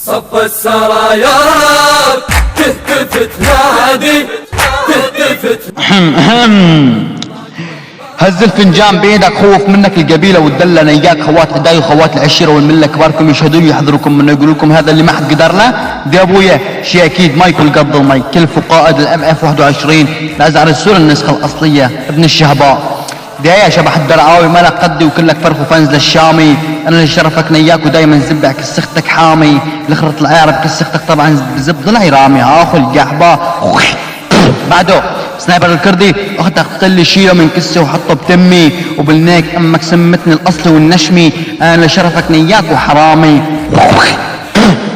صف السرايا تهتف تنادي تهتف. هز الفنجان بيدك، خوف منك القبيله والدله نياك، خوات عداي وخوات العشيره والمله كباركم يشهدون يحضركم من يقولوا لكم هذا اللي ما حد قدر له. دي ابويا شي اكيد ما يكون قد المي. كلف قائد الام اف 21 الازعر السوري النسخه الاصليه ابن الشهباء. دي يا شبح الدرعاوي مالك قدي وكلك فرخ وفنز للشامي. انا اللي شرفك نياك ودايما زبع كسختك حامي. لخرة العيار بكسختك طبعا بزب ضلعي رامي اخو القحبه. بعده سنايبر الكردي اختك قل شيله من كسه وحطه بتمي وبالنيك امك سمتني الاصلي والنشمي. انا لشرفك نياك وحرامي.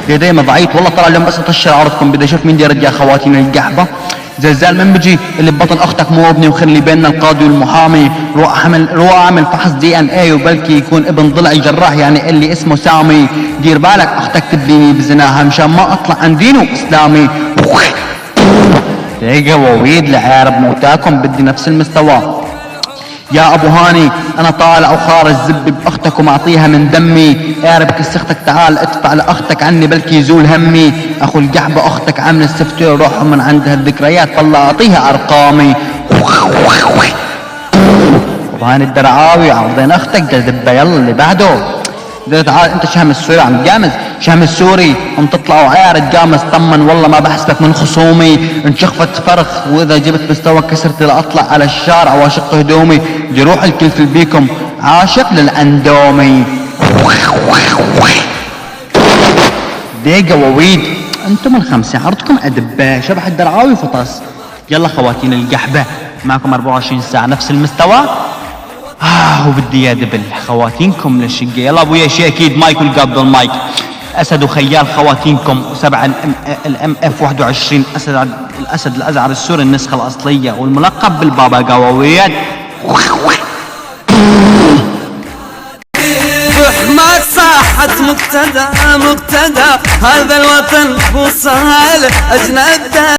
دايما ضعيف والله طلع اليوم بس اطشر عرضكم. بدي اشوف مين دي رجع خواتين القحبه. زلزال من بجي اللي ببطن اختك مو ابني وخلي بيننا القاضي والمحامي. روح اعمل فحص دي ان اي وبلكي يكون ابن ضلعي جراح يعني اللي اسمه سامي. دير بالك اختك تبديني بزناها مشان ما اطلع عن دينه اسلامي. دقيقة وويد لعارب موتاكم بدي نفس المستوى. يا ابو هاني انا طالع وخارج زب باختك ومعطيها من دمي. اعرب كسختك تعال ادفع لاختك عني بلكي يزول همي. اخو القحبة اختك عامل السفتير روحهم من عندها الذكريات طلع اعطيها ارقامي. ابو هاني الدرعاوي عرضين اختك دبة يلا اللي بعده. تعال انت شهم السوري عم تقامز شهم السوري ام تطلعوا عيار تقامز. طمن والله ما بحسبك من خصومي. انشخفت فرخ واذا جبت مستوى كسرتي لاطلع على الشارع واشق هدومي. جروح الكل بيكم عاشق للاندومي. دقيقة وويد انتم الخمسة عرضكم ادباء شبح الدرعاوي فطس. يلا خواتين القحبة معكم 24 ساعة نفس المستوى. وبدي يا دبل خواتينكم للشقة. يلا ابويا شي اكيد ما يكون قابض المايك. اسد وخيال خواتينكم وسبع الام اف 21 الاسد الازعر السوري النسخة الاصلية والملقب بالبابا قواويات. ما صاحت مقتدى هذا الوطن بوصال اجناد.